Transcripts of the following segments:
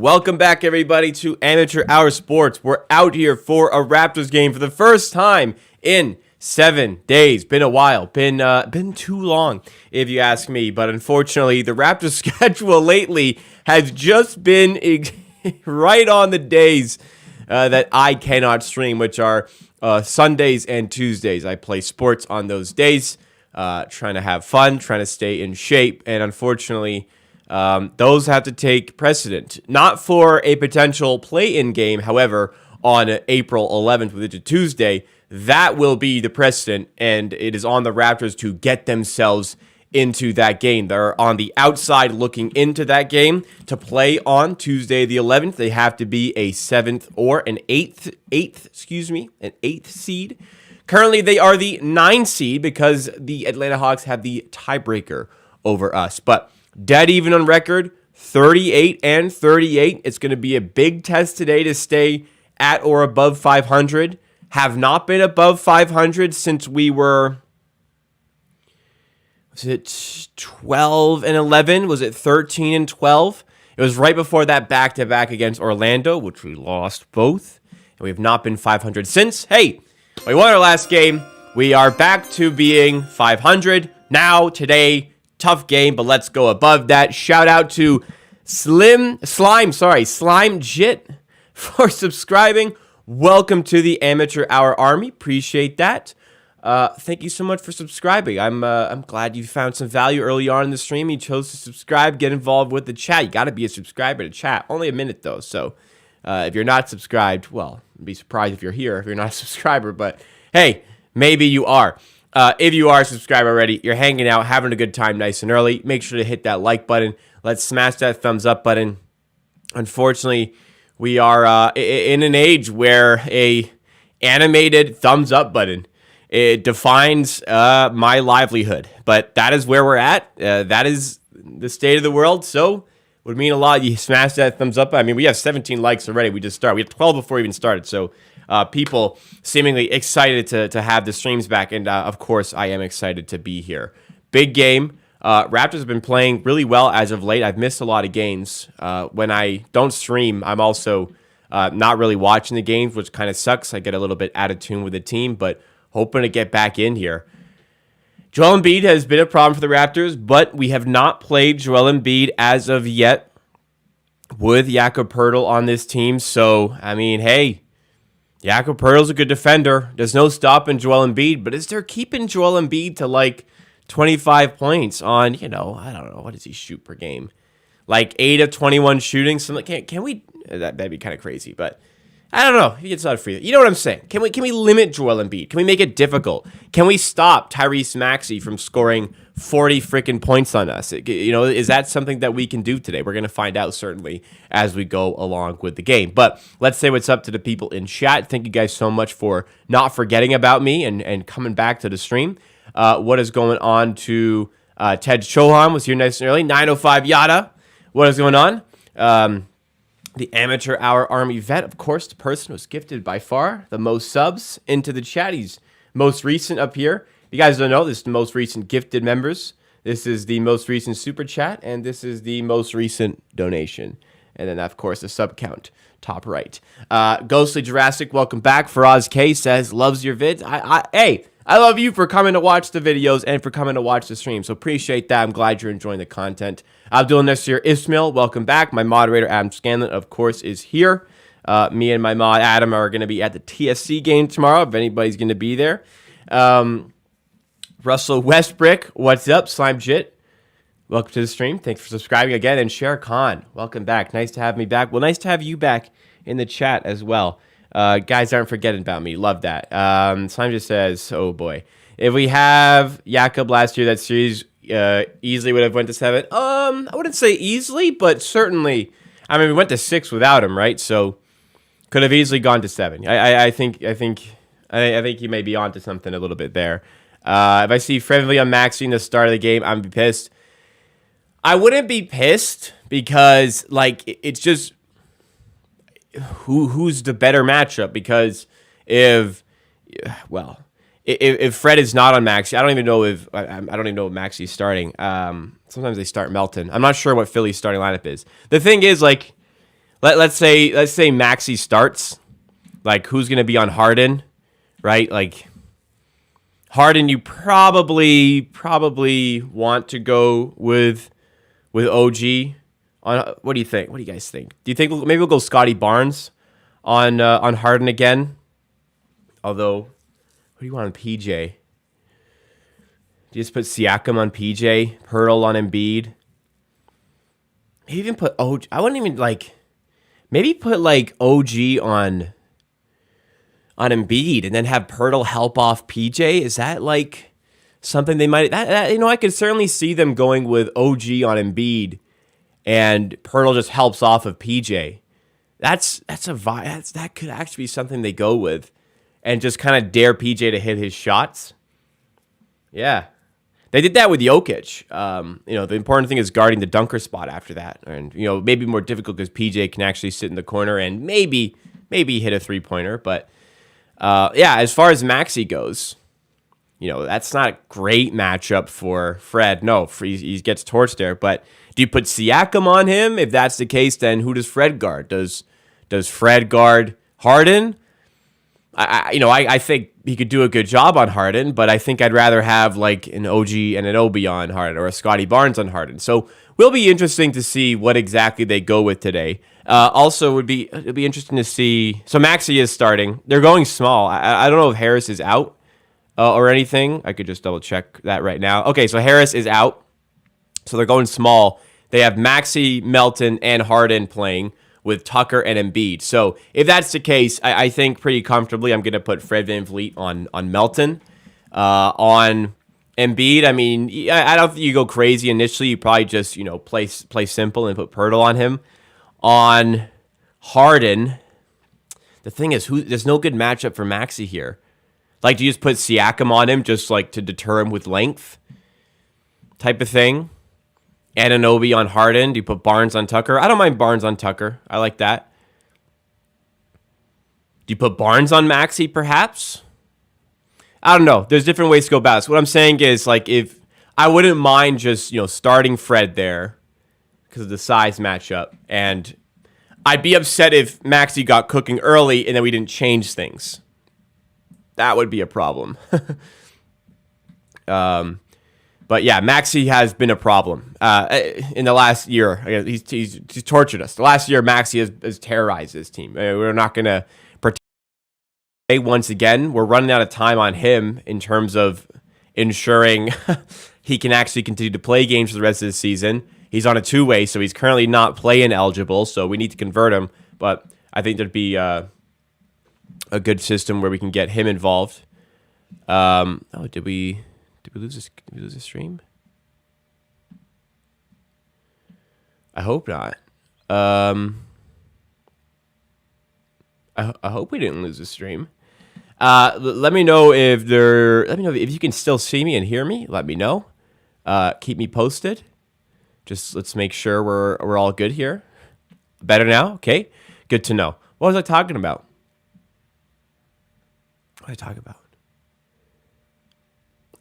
Welcome back, everybody, to Amateur Hour Sports. We're out here for a Raptors game for the first time in 7 days. Been a while. Been too long, if you ask me. But unfortunately, the Raptors' schedule lately has just been right on the days that I cannot stream, which are Sundays and Tuesdays. I play sports on those days, trying to have fun, trying to stay in shape, and unfortunately, those have to take precedent. Not for a potential play-in game, however, on April 11th, which is a Tuesday, that will be the precedent, and it is on the Raptors to get themselves into that game. They're on the outside looking into that game. To play on Tuesday the 11th, they have to be a 7th or an 8th seed. Currently, they are the 9 seed because the Atlanta Hawks have the tiebreaker over us. But dead even on record, 38-38. It's going to be a big test today to stay at or above 500. Have not been above 500 since we were, was it 12-11? Was it 13-12? It was right before that back-to-back against Orlando, which we lost both. And we have not been 500 since. Hey, we won our last game. We are back to being 500 now, today. Tough game, but let's go above that. Shout out to Slime Jit for subscribing. Welcome to the Amateur Hour Army. Appreciate that. Thank you so much for subscribing. I'm glad you found some value early on in the stream. You chose to subscribe, get involved with the chat. You got to be a subscriber to chat. Only a minute though, so if you're not subscribed, well, I'd be surprised if you're here if you're not a subscriber. But hey, maybe you are. If you are a subscriber already, you're hanging out, having a good time nice and early, make sure to hit that like button. Let's smash that thumbs up button. Unfortunately, we are in an age where a animated thumbs up button, it defines my livelihood. But that is where we're at. That is the state of the world. So it would mean a lot. You smash that thumbs up. I mean, we have 17 likes already. We just started. We had 12 before we even started. So people seemingly excited to have the streams back. And, of course, I am excited to be here. Big game. Raptors have been playing really well as of late. I've missed a lot of games. When I don't stream, I'm also not really watching the games, which kind of sucks. I get a little bit out of tune with the team, but hoping to get back in here. Joel Embiid has been a problem for the Raptors, but we have not played Joel Embiid as of yet with Jakob Poellt on this team. So, I mean, hey, Jakob Poeltl's a good defender. There's no stopping Joel Embiid, but is there keeping Joel Embiid to like 25 points on, I don't know, what does he shoot per game? Like 8 of 21 shooting? Something, can we, that'd be kind of crazy, but I don't know. He gets out free. You know what I'm saying? Can we limit Joel Embiid? Can we make it difficult? Can we stop Tyrese Maxey from scoring 40 freaking points on us? Is that something that we can do today? We're going to find out certainly as we go along with the game. But let's say what's up to the people in chat. Thank you guys so much for not forgetting about me and coming back to the stream. What is going on to Ted Chohan was here nice and early. 905 Yada. What is going on? The Amateur Hour Army vet, of course, the person who was gifted by far the most subs into the chat. He's most recent up here. If you guys don't know, this is the most recent gifted members. This is the most recent super chat, and this is the most recent donation. And then, of course, the sub count, top right. Ghostly Jurassic, welcome back. Faraz K says, loves your vids. Hey, I love you for coming to watch the videos and for coming to watch the stream. So appreciate that. I'm glad you're enjoying the content. Abdul Nasir Ismail, welcome back. My moderator, Adam Scanlon, of course, is here. Me and my mod, Adam, are going to be at the TSC game tomorrow, if anybody's going to be there. Russell Westbrick, what's up? Slime Jit, welcome to the stream. Thanks for subscribing again. And Sher Khan, welcome back. Nice to have me back. Well, nice to have you back in the chat as well. Guys aren't forgetting about me. Love that. Slime just says, oh boy. If we have Jakob last year, that series easily would have went to 7. I wouldn't say easily, but certainly. I mean, we went to 6 without him, right? So could have easily gone to 7. I think you may be onto something a little bit there. If I see friendly on Maxey in the start of the game, I'm pissed. I wouldn't be pissed because it's just who's the better matchup? Because if Fred is not on Maxey, I don't even know if Maxey's starting. Sometimes they start Melton. I'm not sure what Philly's starting lineup is. The thing is, let's say Maxey starts. Like, who's going to be on Harden, right? Like, Harden, you probably want to go with OG. What do you think? What do you guys think? Do you think maybe we'll go Scotty Barnes on Harden again? Although, what do you want on PJ? Do you just put Siakam on PJ, Poeltt on Embiid? Maybe even put OG. I wouldn't even like. Maybe put like OG on Embiid and then have Poeltt help off PJ. Is that like something they might? I could certainly see them going with OG on Embiid, and Poeltt just helps off of PJ. That's a vibe. That could actually be something they go with, and just kind of dare PJ to hit his shots. Yeah, they did that with Jokic. The important thing is guarding the dunker spot after that, and maybe more difficult because PJ can actually sit in the corner and maybe hit a 3-pointer. But as far as Maxey goes, that's not a great matchup for Fred. No, he gets torched there. But do you put Siakam on him? If that's the case, then who does Fred guard? Does Fred guard Harden? I think he could do a good job on Harden, but I think I'd rather have like an OG and an Obi on Harden or a Scotty Barnes on Harden. So will be interesting to see what exactly they go with today. Also, it'd be interesting to see. So Maxey is starting. They're going small. I don't know if Harris is out or anything. I could just double check that right now. Okay, so Harris is out. So they're going small. They have Maxey, Melton, and Harden playing with Tucker and Embiid. So if that's the case, I think pretty comfortably I'm going to put Fred VanVleet on Melton. On Embiid, I mean, I don't think you go crazy initially. You probably just, play simple and put Poeltt on him. On Harden, the thing is, there's no good matchup for Maxey here. Like, do you just put Siakam on him just like to deter him with length type of thing? Anunoby on Harden. Do you put Barnes on Tucker? I don't mind Barnes on Tucker. I like that. Do you put Barnes on Maxey, perhaps? I don't know. There's different ways to go about this. What I'm saying is, like, if I wouldn't mind just, starting Fred there because of the size matchup. And I'd be upset if Maxey got cooking early and then we didn't change things. That would be a problem. But yeah, Maxey has been a problem in the last year. He's tortured us. The last year, Maxey has terrorized this team. We're not going to pretend. Once again, we're running out of time on him in terms of ensuring he can actually continue to play games for the rest of the season. He's on a 2-way, so he's currently not play-in eligible, so we need to convert him. But I think there'd be a good system where we can get him involved. Did we lose a stream? I hope not. I hope we didn't lose a stream. Let me know if you can still see me and hear me. Let me know. Keep me posted. Just let's make sure we're all good here. Better now? Okay. Good to know. What was I talking about?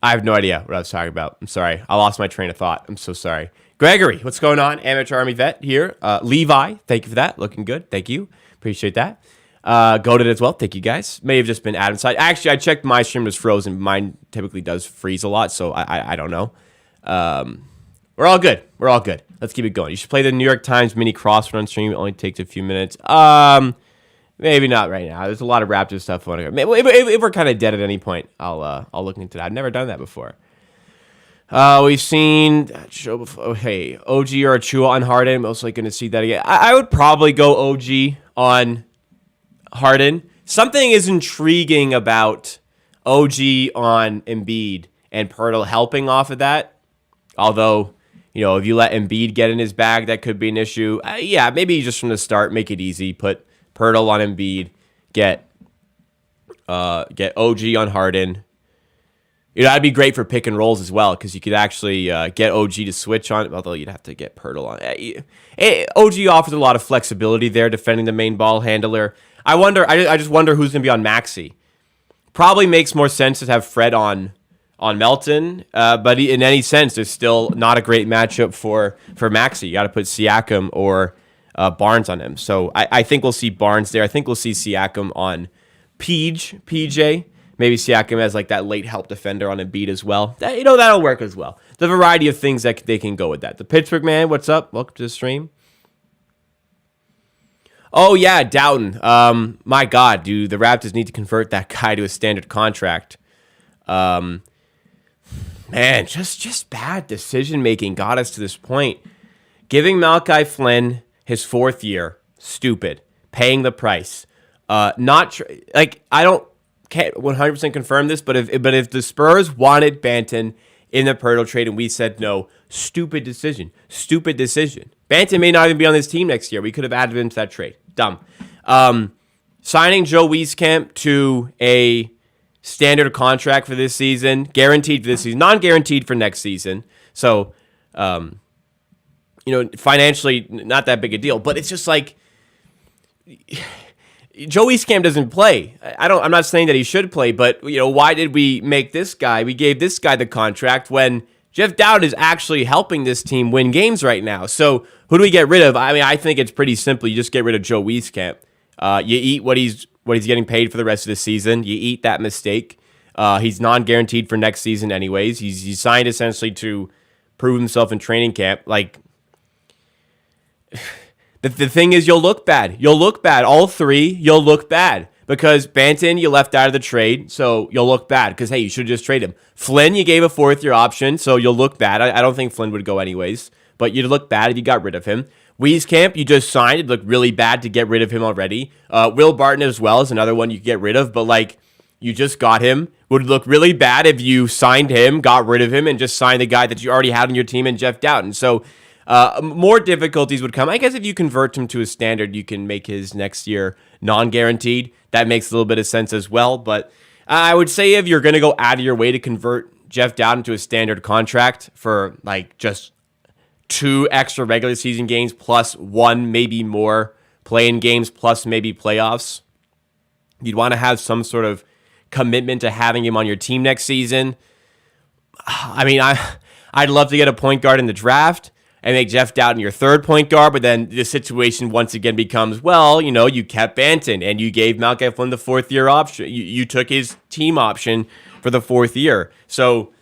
I have no idea what I was talking about. I'm sorry. I lost my train of thought. I'm so sorry. Gregory, what's going on? Amateur Army vet here. Levi, thank you for that. Looking good. Thank you. Appreciate that. Goated as well. Thank you, guys. May have just been Adam's side. Actually, I checked my stream was frozen. Mine typically does freeze a lot, so I don't know. We're all good. Let's keep it going. You should play the New York Times mini crossword on stream. It only takes a few minutes. Maybe not right now. There's a lot of Raptors stuff on here. If we're kind of dead at any point, I'll look into that. I've never done that before. We've seen that show before. Oh, hey, OG or Achua on Harden. Most likely going to see that again. I would probably go OG on Harden. Something is intriguing about OG on Embiid and Poeltt helping off of that. Although, if you let Embiid get in his bag, that could be an issue. Maybe just from the start, make it easy. Put Poeltt on Embiid. Get OG on Harden. That'd be great for pick and rolls as well, because you could actually get OG to switch on, although you'd have to get Poeltt on. OG offers a lot of flexibility there, defending the main ball handler. I just wonder who's going to be on Maxey. Probably makes more sense to have Fred on Melton, but in any sense, there's still not a great matchup for Maxey. You got to put Siakam or Barnes on him. So I think we'll see Barnes there. I think we'll see Siakam on PJ. Maybe Siakam as like that late help defender on Embiid as well. That'll work as well. The variety of things that they can go with that. The Pittsburgh man, what's up? Welcome to the stream. Oh yeah, Doughton. My God, dude, the Raptors need to convert that guy to a standard contract. Man, just bad decision making got us to this point. Giving Malachi Flynn his 4th year, stupid. Paying the price. I can't 100% confirm this, but if the Spurs wanted Banton in the Poeltl trade and we said no, stupid decision. Banton may not even be on this team next year. We could have added him to that trade. Dumb. Signing Joe Wieskamp to a standard contract for this season, guaranteed for this season, non-guaranteed for next season. So, financially, not that big a deal, but it's just like Joe Wieskamp doesn't play. I'm not saying that he should play, but why did we make this guy? We gave this guy the contract when Jeff Dowd is actually helping this team win games right now. So who do we get rid of? I mean, I think it's pretty simple. You just get rid of Joe Wieskamp. You eat what he's getting paid for the rest of the season. You eat that mistake. He's non-guaranteed for next season anyways. He's signed essentially to prove himself in training camp. Like, the thing is, you'll look bad. All three, you'll look bad. Because Banton, you left out of the trade, so you'll look bad. Because, hey, you should just trade him. Flynn, you gave a 4th-year option, so you'll look bad. I don't think Flynn would go anyways. But you'd look bad if you got rid of him. Wieskamp, you just signed. It'd look really bad to get rid of him already. Will Barton as well is another one you could get rid of. But, like, you just got him. Would look really bad if you signed him, got rid of him, and just signed the guy that you already had on your team in Jeff Doughton. So more difficulties would come. I guess if you convert him to a standard, you can make his next year non-guaranteed. That makes a little bit of sense as well. But I would say if you're going to go out of your way to convert Jeff Doughton to a standard contract for like just 2 extra regular season games plus 1, maybe more play-in games plus maybe playoffs, you'd want to have some sort of commitment to having him on your team next season. I mean, I'd love to get a point guard in the draft and make Jeff Doughton your 3rd point guard, but then the situation once again becomes, well, you kept Banton and you gave Malachi Flynn the 4th-year option. You took his team option for the 4th year. So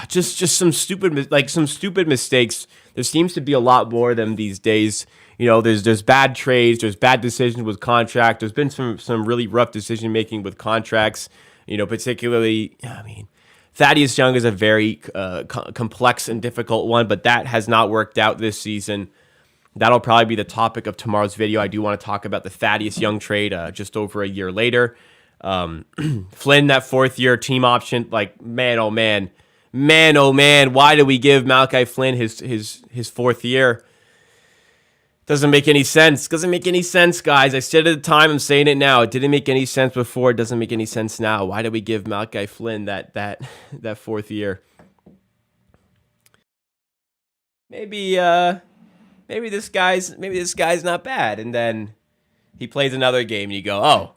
just some stupid mistakes. There seems to be a lot more of them these days. There's bad trades, there's bad decisions with contract. There's been some really rough decision making with contracts. Particularly, Thaddeus Young is a very complex and difficult one, but that has not worked out this season. That'll probably be the topic of tomorrow's video. I do want to talk about the Thaddeus Young trade just over a year later. Flynn, that 4th-year team option, like, man, oh man, why did we give Malachi Flynn his 4th year? Doesn't make any sense. Doesn't make any sense, guys. I said it at the time. I'm saying it now. It didn't make any sense before. It doesn't make any sense now. Why did we give Malachi Flynn that 4th year? Maybe this guy's not bad. And then he plays another game, and you go, oh,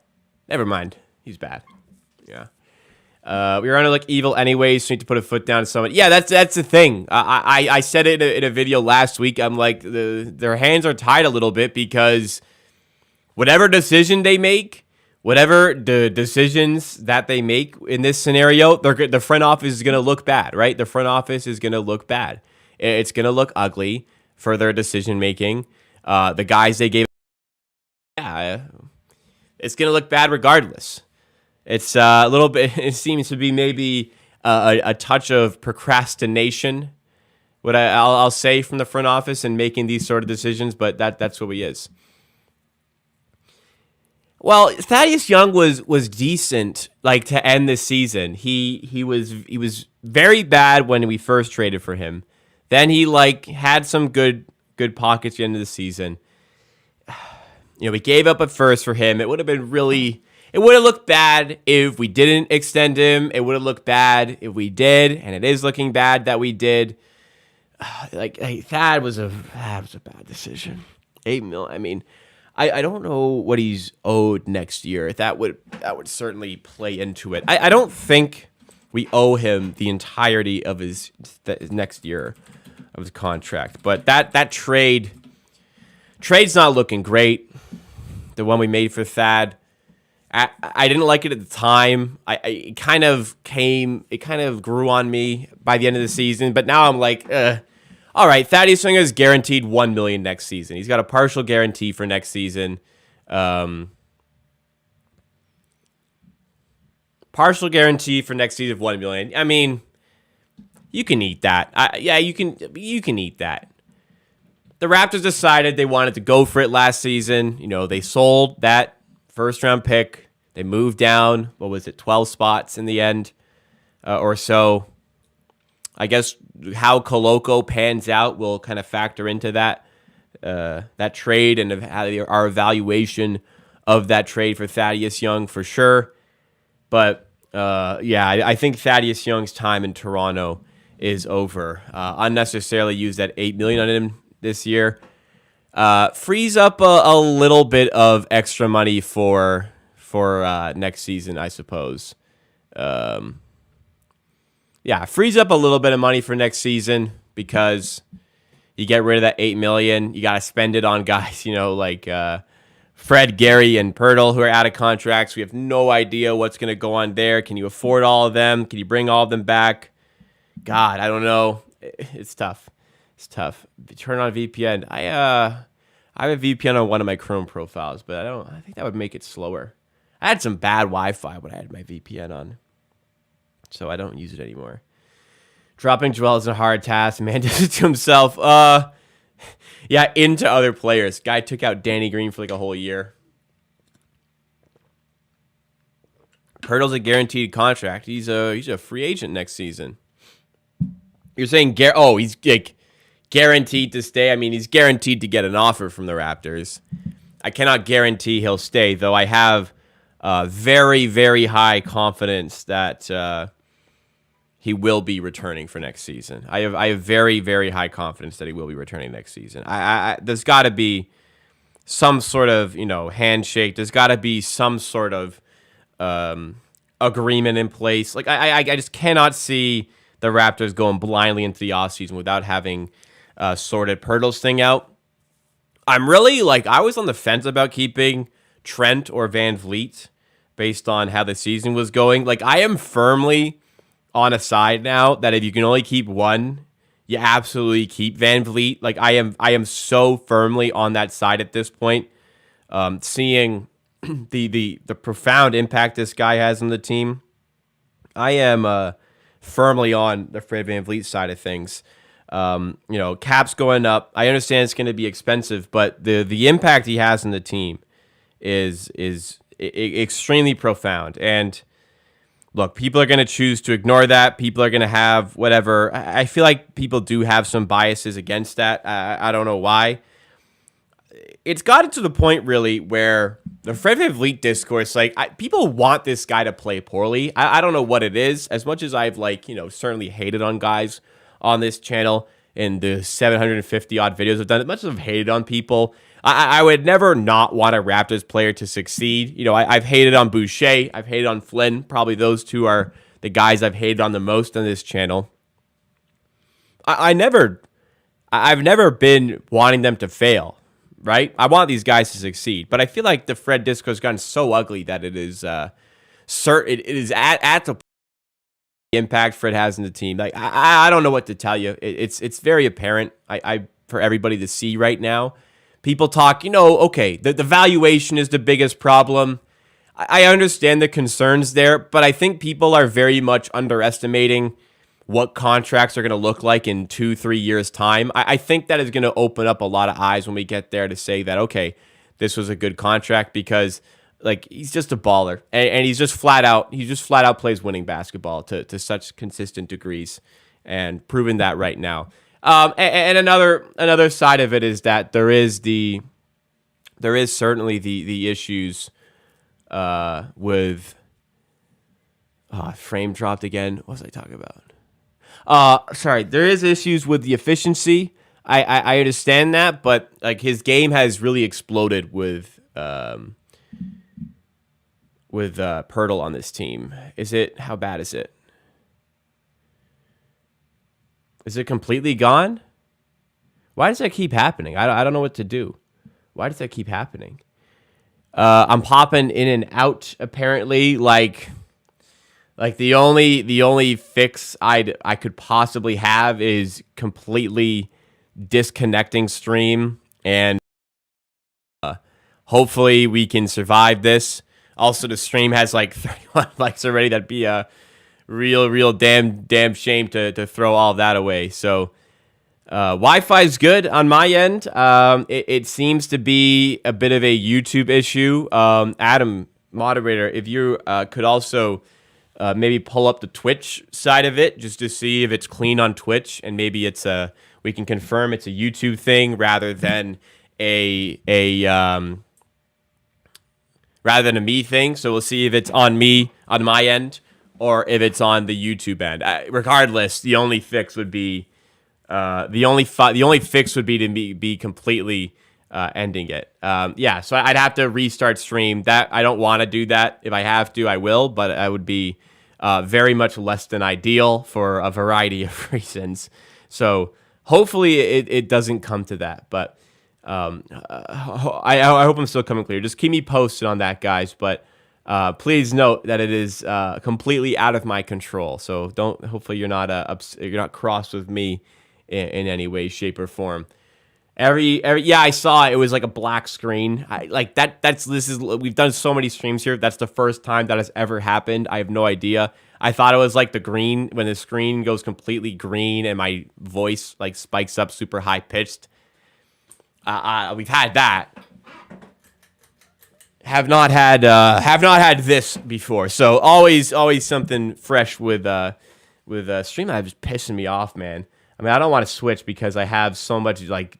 never mind. He's bad. Yeah. We were going to look evil anyways, so we need to put a foot down to someone. Yeah, that's the thing. I said it in a video last week. I'm like, their hands are tied a little bit because whatever decision they make, whatever the decisions that they make in this scenario, the front office is going to look bad, right? The front office is going to look bad. It's going to look ugly for their decision making. The guys they gave, it's going to look bad regardless. It's a little bit, it seems to be maybe a touch of procrastination, what I'll say, from the front office and making these sort of decisions, but that's what he is. Well, Thaddeus Young was decent, like, to end this season. He was very bad when we first traded for him. Then he had some good pockets at the end of the season. We gave up at first for him. It would have looked bad if we didn't extend him. It would have looked bad if we did, and it is looking bad that we did. Thad was a bad decision. $8 million. I mean, I don't know what he's owed next year. That would certainly play into it. I don't think we owe him the entirety of his next year of his contract. But that trade Trade's not looking great. The one we made for Thad. I didn't like it at the time. It kind of grew on me by the end of the season. But now I'm like, all right, Thaddeus Young is guaranteed $1 million next season. He's got a partial guarantee for next season. Partial guarantee for next season of $1 million. I mean, you can eat that. You can eat that. The Raptors decided they wanted to go for it last season. You know, they sold that first round pick. They moved down, 12 spots in the end or so. I guess how Koloko pans out will kind of factor into that trade and how our evaluation of that trade for Thaddeus Young for sure. But I think Thaddeus Young's time in Toronto is over. Unnecessarily used that $8 million on him this year. Frees up a little bit of extra money for next season, I suppose. Frees up a little bit of money for next season because you get rid of that $8 million. You got to spend it on guys, like Fred, Gary, and Poeltt, who are out of contracts. We have no idea what's going to go on there. Can you afford all of them? Can you bring all of them back? God, I don't know. It's tough. Turn on VPN. I have a VPN on one of my Chrome profiles, but I think that would make it slower. I had some bad Wi-Fi when I had my VPN on, so I don't use it anymore. Dropping Joel is a hard task. Man does it to himself. Into other players. Guy took out Danny Green for like a whole year. Poeltl's a guaranteed contract. He's a free agent next season. You're saying he's like guaranteed to stay. I mean, he's guaranteed to get an offer from the Raptors. I cannot guarantee he'll stay, though. I have very, very high confidence that he will be returning for next season. I have very, very high confidence that he will be returning next season. There's got to be some sort of handshake. There's got to be some sort of agreement in place. Like I just cannot see the Raptors going blindly into the offseason without having sorted Poeltl's thing out. I'm really I was on the fence about keeping Trent or Van Vliet based on how the season was going. Like, I am firmly on a side now that if you can only keep one, you absolutely keep Van Vliet. Like, I am so firmly on that side at this point. Seeing the profound impact this guy has on the team, I am firmly on the Fred Van Vliet side of things. Cap's going up. I understand it's going to be expensive, but the impact he has on the team is extremely profound. And look, people are going to choose to ignore that. People are going to have whatever. I feel like people do have some biases against that. I don't know why. It's gotten to the point, really, where the Fred VanVleet discourse, people want this guy to play poorly. I don't know what it is. As much as I've, certainly hated on guys on this channel in the 750 odd videos I've done, as much as I've hated on people, I would never not want a Raptors player to succeed. I've hated on Boucher. I've hated on Flynn. Probably those two are the guys I've hated on the most on this channel. I've never been wanting them to fail, right? I want these guys to succeed, but I feel like the Fred discourse has gotten so ugly that it is it is at the impact Fred has in the team. I don't know what to tell you. It's very apparent. For everybody to see right now. People talk, okay, the valuation is the biggest problem. I understand the concerns there, but I think people are very much underestimating what contracts are going to look like in 2-3 years' time. I think that is going to open up a lot of eyes when we get there to say that, okay, this was a good contract because he's just a baller and he just flat out plays winning basketball to such consistent degrees and proving that right now. And another side of it is that there is certainly the issues with frame dropped again. What was I talking about? Sorry, there is issues with the efficiency. I understand that, but his game has really exploded with Poeltl on this team. How bad is it? Is it completely gone? Why does that keep happening? I don't know what to do. Why does that keep happening? I'm popping in and out apparently. Like the only fix I could possibly have is completely disconnecting stream, and hopefully we can survive this. Also, the stream has like 31 likes already. That'd be a real damn shame to throw all that away. So Wi-Fi is good on my end. It seems to be a bit of a YouTube issue. Adam, moderator, if you could also maybe pull up the Twitch side of it just to see if it's clean on Twitch, and maybe we can confirm it's a YouTube thing rather than a me thing. So we'll see if it's on me on my end or if it's on the YouTube end. Regardless, the only fix would be the only fix would be to be completely ending it. Yeah, so I'd have to restart stream. That I don't want to do that. If I have to, I will, but I would be very much less than ideal for a variety of reasons. So hopefully it doesn't come to that. But I hope I'm still coming clear. Just keep me posted on that, guys. But please note that it is completely out of my control. So hopefully you're not cross with me in any way, shape, or form. Yeah, I saw it. It was like a black screen. We've done so many streams here. That's the first time that has ever happened. I have no idea. I thought it was like the green, when the screen goes completely green and my voice like spikes up super high pitched. We've had that. Have not had this before. So always something fresh with Streamlab just pissing me off, man. I mean, I don't want to switch because I have so much like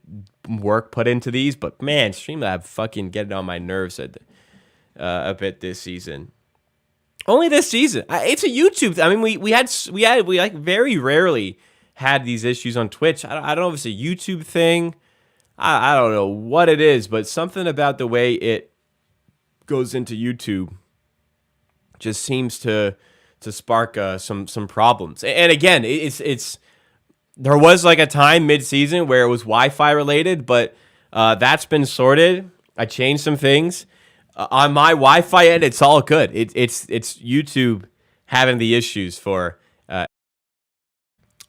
work put into these, but man, Streamlab fucking getting on my nerves a bit this season. Only this season. It's a YouTube. I mean, we like very rarely had these issues on Twitch. I don't know if it's a YouTube thing. I don't know what it is, but something about the way it goes into YouTube just seems to spark some problems. And again, it's there was like a time mid-season where it was Wi-Fi related, but that's been sorted. I changed some things. On my Wi-Fi end, it's all good. It's YouTube having the issues for...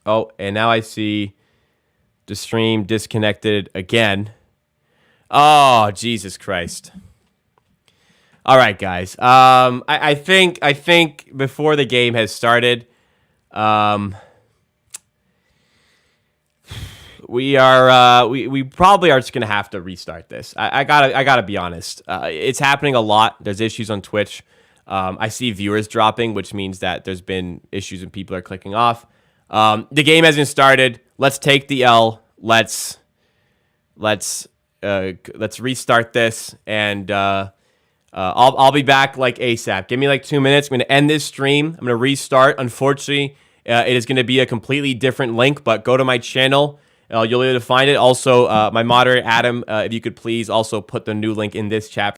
oh, and now I see the stream disconnected again. Oh, Jesus Christ. All right, guys. I think before the game has started... we probably are just gonna have to restart this. I gotta be honest. It's happening a lot. There's issues on Twitch. I see viewers dropping, which means that there's been issues and people are clicking off. The game hasn't started. Let's take the L. Let's restart this, and I'll be back like ASAP. Give me like 2 minutes. I'm gonna end this stream. I'm gonna restart. Unfortunately, it is gonna be a completely different link, but go to my channel. You'll be able to find it. Also, my moderator, Adam, if you could please also put the new link in this chapter.